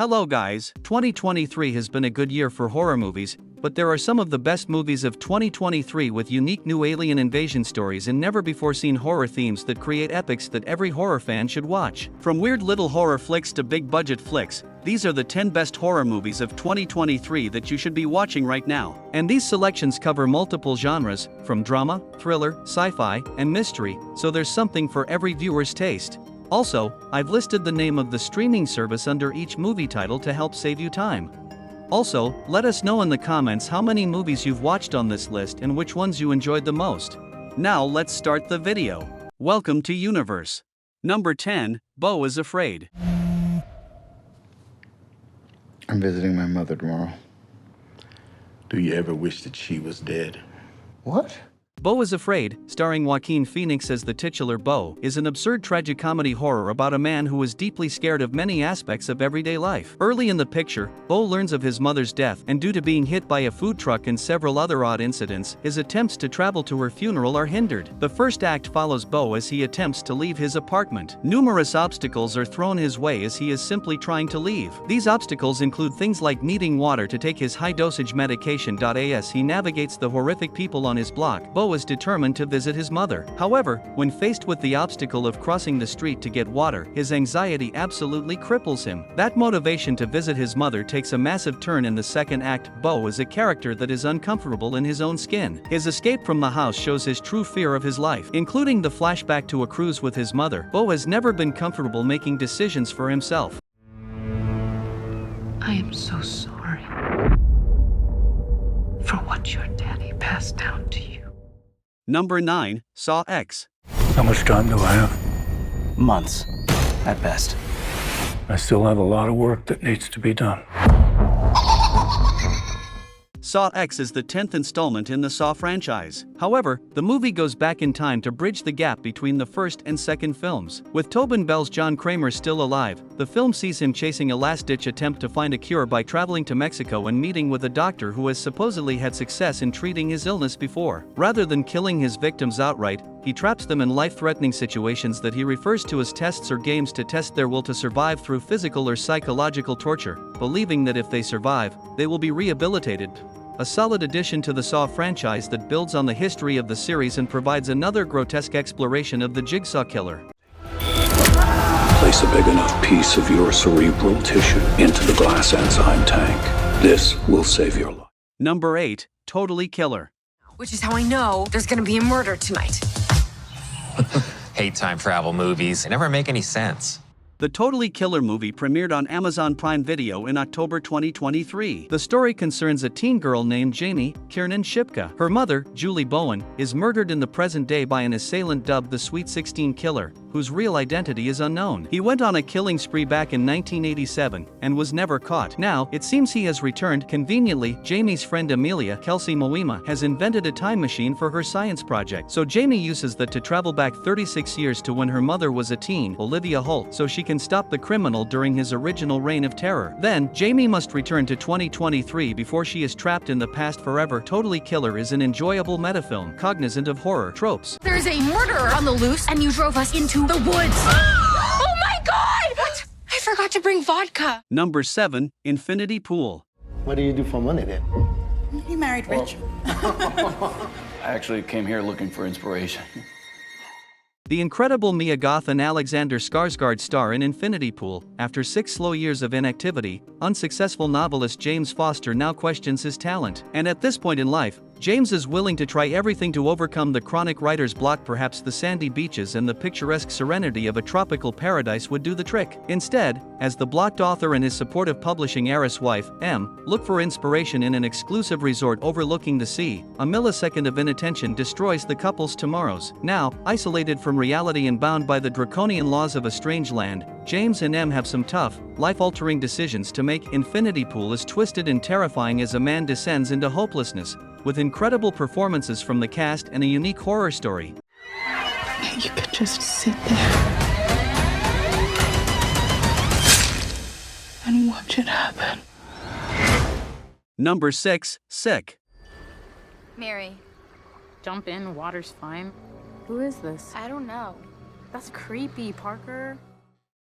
Hello guys, 2023 has been a good year for horror movies, but there are some of the best movies of 2023 with unique new alien invasion stories and never-before-seen horror themes that create epics that every horror fan should watch. From weird little horror flicks to big-budget flicks, these are the 10 best horror movies of 2023 that you should be watching right now. And these selections cover multiple genres, from drama, thriller, sci-fi, and mystery, so there's something for every viewer's taste. Also, I've listed the name of the streaming service under each movie title to help save you time. Also, let us know in the comments how many movies you've watched on this list and which ones you enjoyed the most. Now let's start the video. Welcome to Universe. Number 10, Beau Is Afraid. I'm visiting my mother tomorrow. Do you ever wish that she was dead? What? Beau Is Afraid, starring Joaquin Phoenix as the titular Beau, is an absurd tragicomedy horror about a man who is deeply scared of many aspects of everyday life. Early in the picture, Beau learns of his mother's death, and due to being hit by a food truck and several other odd incidents, his attempts to travel to her funeral are hindered. The first act follows Beau as he attempts to leave his apartment. Numerous obstacles are thrown his way as he is simply trying to leave. These obstacles include things like needing water to take his high-dosage medication. As he navigates the horrific people on his block, Beau is determined to visit his mother. However, when faced with the obstacle of crossing the street to get water, his anxiety absolutely cripples him. That motivation to visit his mother takes a massive turn in the second act. Beau is a character that is uncomfortable in his own skin. His escape from the house shows his true fear of his life, including the flashback to a cruise with his mother. Beau has never been comfortable making decisions for himself. I am so sorry for what your daddy passed down to you. Number 9, Saw X. How much time do I have? Months, at best. I still have a lot of work that needs to be done. Saw X is the 10th installment in the Saw franchise. However, the movie goes back in time to bridge the gap between the first and second films. With Tobin Bell's John Kramer still alive, the film sees him chasing a last-ditch attempt to find a cure by traveling to Mexico and meeting with a doctor who has supposedly had success in treating his illness before. Rather than killing his victims outright, he traps them in life-threatening situations that he refers to as tests or games to test their will to survive through physical or psychological torture, believing that if they survive, they will be rehabilitated. A solid addition to the Saw franchise that builds on the history of the series and provides another grotesque exploration of the Jigsaw Killer. Place a big enough piece of your cerebral tissue into the glass enzyme tank. This will save your life. Number 8, Totally Killer. Which is how I know there's gonna be a murder tonight. Hate time travel movies. They never make any sense. The Totally Killer movie premiered on Amazon Prime Video in October 2023. The story concerns a teen girl named Jamie Kiernan Shipka. Her mother, Julie Bowen, is murdered in the present day by an assailant dubbed the Sweet 16 Killer, whose real identity is unknown. He went on a killing spree back in 1987 and was never caught. Now, it seems he has returned. Conveniently, Jamie's friend Amelia Kelsey Moima has invented a time machine for her science project. So Jamie uses that to travel back 36 years to when her mother was a teen, Olivia Holt, so she can stop the criminal during his original reign of terror. Then, Jamie must return to 2023 before she is trapped in the past forever. Totally Killer is an enjoyable metafilm, cognizant of horror tropes. There's a murderer on the loose, and you drove us into the woods. Oh my God! What? I forgot to bring vodka. Number 7, Infinity Pool. What do you do for money then? You married rich. I actually came here looking for inspiration. The incredible Mia Goth and Alexander Skarsgård star in Infinity Pool. After 6 slow years of inactivity, unsuccessful novelist James Foster now questions his talent. And at this point in life, James is willing to try everything to overcome the chronic writer's block. Perhaps the sandy beaches and the picturesque serenity of a tropical paradise would do the trick. Instead, as the blocked author and his supportive publishing heiress wife, M, look for inspiration in an exclusive resort overlooking the sea, a millisecond of inattention destroys the couple's tomorrows. Now, isolated from reality and bound by the draconian laws of a strange land, James and M have some tough, life-altering decisions to make. Infinity Pool is twisted and terrifying as a man descends into hopelessness, with incredible performances from the cast and a unique horror story. You could just sit there and watch it happen. Number 6, Sick. Mary. Jump in, water's fine. Who is this? I don't know. That's creepy, Parker.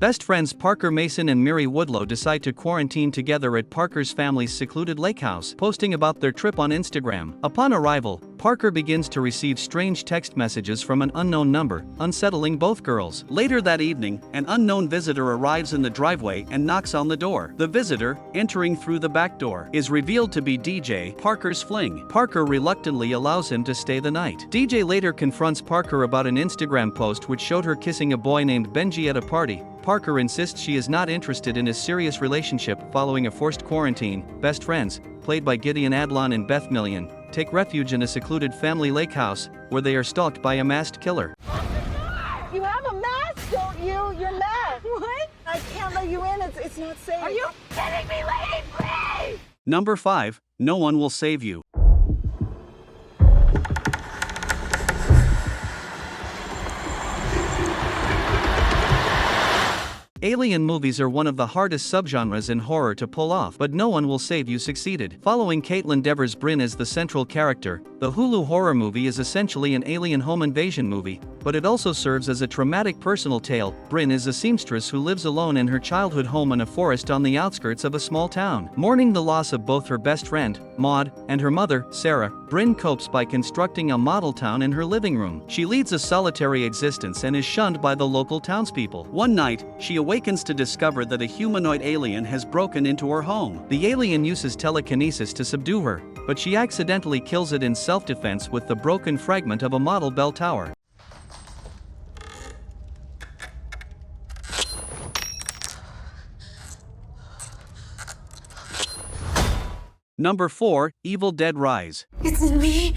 Best friends Parker Mason and Mary Woodlow decide to quarantine together at Parker's family's secluded lake house, posting about their trip on Instagram. Upon arrival, Parker begins to receive strange text messages from an unknown number, unsettling both girls. Later that evening, an unknown visitor arrives in the driveway and knocks on the door. The visitor, entering through the back door, is revealed to be DJ, Parker's fling. Parker reluctantly allows him to stay the night. DJ later confronts Parker about an Instagram post which showed her kissing a boy named Benji at a party. Parker insists she is not interested in a serious relationship following a forced quarantine. Best friends, played by Gideon Adlon and Beth Million, take refuge in a secluded family lake house, where they are stalked by a masked killer. You have a mask, don't you? You're masked. What? I can't let you in. It's not safe. Are you kidding me, lady? Please! Number 5. No one will save you. Alien movies are one of the hardest subgenres in horror to pull off, but No One Will Save You succeeded. Following Caitlin Devers Bryn as the central character, the Hulu horror movie is essentially an alien home invasion movie, but it also serves as a traumatic personal tale. Bryn is a seamstress who lives alone in her childhood home in a forest on the outskirts of a small town. Mourning the loss of both her best friend, Maud, and her mother, Sarah, Bryn copes by constructing a model town in her living room. She leads a solitary existence and is shunned by the local townspeople. One night, she awakens to discover that a humanoid alien has broken into her home. The alien uses telekinesis to subdue her, but she accidentally kills it in self-defense with the broken fragment of a model bell tower. Number 4. Evil Dead Rise. It's me.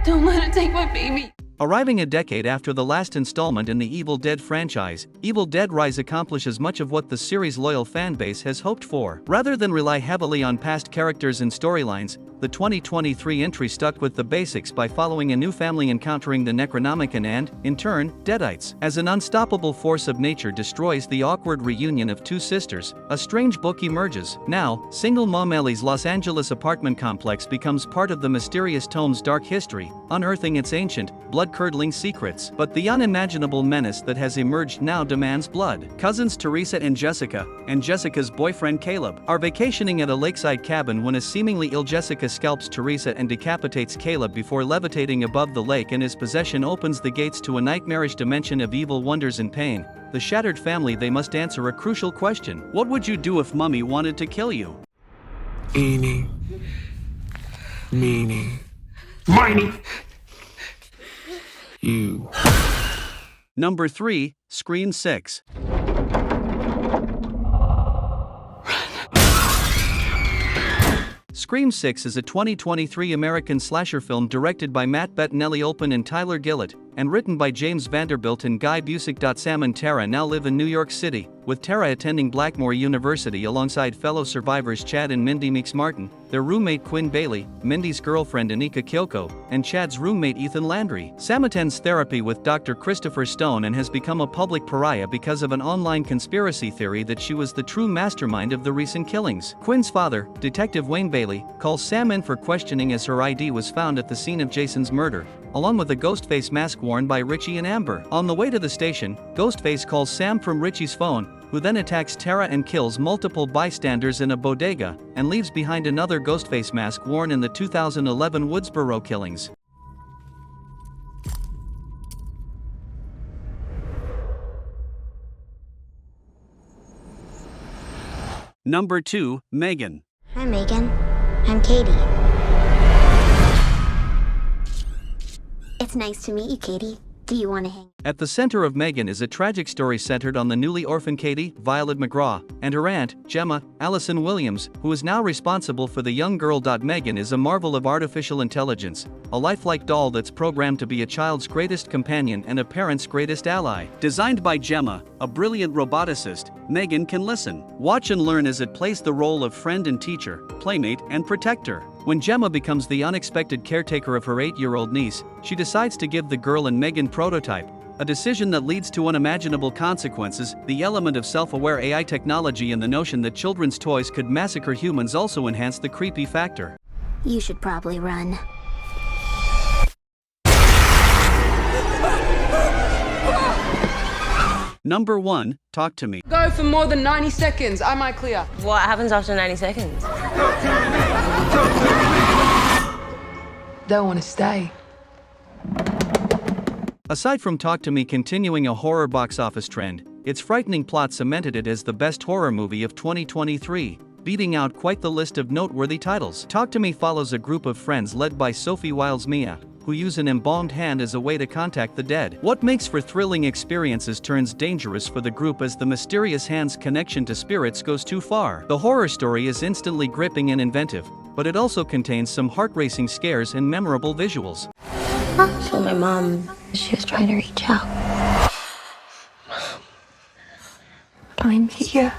Don't let it take my baby. Arriving a decade after the last installment in the Evil Dead franchise, Evil Dead Rise accomplishes much of what the series' loyal fanbase has hoped for. Rather than rely heavily on past characters and storylines, the 2023 entry stuck with the basics by following a new family encountering the Necronomicon and, in turn, Deadites. As an unstoppable force of nature destroys the awkward reunion of two sisters, a strange book emerges. Now, single mom Ellie's Los Angeles apartment complex becomes part of the mysterious tome's dark history, unearthing its ancient, blood-curdling secrets. But the unimaginable menace that has emerged now demands blood. Cousins Teresa and Jessica's boyfriend Caleb, are vacationing at a lakeside cabin when a seemingly ill Jessica scalps Teresa and decapitates Caleb before levitating above the lake, and his possession opens the gates to a nightmarish dimension of evil wonders and pain. The shattered family, they must answer a crucial question. What would you do if Mummy wanted to kill you? Eeny, meeny, miny. You. Number 3. Scream 6. Scream 6 is a 2023 American slasher film directed by Matt Bettinelli Olpin and Tyler Gillett, and written by James Vanderbilt and Guy Busick. Sam and Tara now live in New York City, with Tara attending Blackmore University alongside fellow survivors Chad and Mindy Meeks Martin, their roommate Quinn Bailey, Mindy's girlfriend Anika Kyoko, and Chad's roommate Ethan Landry. Sam attends therapy with Dr. Christopher Stone and has become a public pariah because of an online conspiracy theory that she was the true mastermind of the recent killings. Quinn's father, Detective Wayne Bailey, calls Sam in for questioning as her ID was found at the scene of Jason's murder, along with a Ghostface mask worn by Richie and Amber. On the way to the station, Ghostface calls Sam from Richie's phone, who then attacks Tara and kills multiple bystanders in a bodega, and leaves behind another Ghostface mask worn in the 2011 Woodsboro killings. Number 2. Megan. Hi, Megan. I'm Katie. It's nice to meet you, Katie. Do you want to hang? At the center of Megan is a tragic story centered on the newly orphaned Katie, Violet McGraw, and her aunt, Gemma, Allison Williams, who is now responsible for the young girl. Megan is a marvel of artificial intelligence, a lifelike doll that's programmed to be a child's greatest companion and a parent's greatest ally. Designed by Gemma, a brilliant roboticist, Megan can listen, watch and learn as it plays the role of friend and teacher, playmate and protector. When Gemma becomes the unexpected caretaker of her 8-year-old niece, she decides to give the girl and Megan prototype, a decision that leads to unimaginable consequences. The element of self-aware AI technology and the notion that children's toys could massacre humans also enhance the creepy factor. You should probably run. Number 1, Talk to Me. Go for more than 90 seconds. Am I clear? What happens after 90 seconds? They'll want to stay. Aside from Talk to Me continuing a horror box office trend, its frightening plot cemented it as the best horror movie of 2023, beating out quite the list of noteworthy titles. Talk to Me follows a group of friends led by Sophie Wilds Mia, who use an embalmed hand as a way to contact the dead. What makes for thrilling experiences turns dangerous for the group as the mysterious hand's connection to spirits goes too far. The horror story is instantly gripping and inventive, but it also contains some heart-racing scares and memorable visuals. So my mom, she was trying to reach out. I'm here.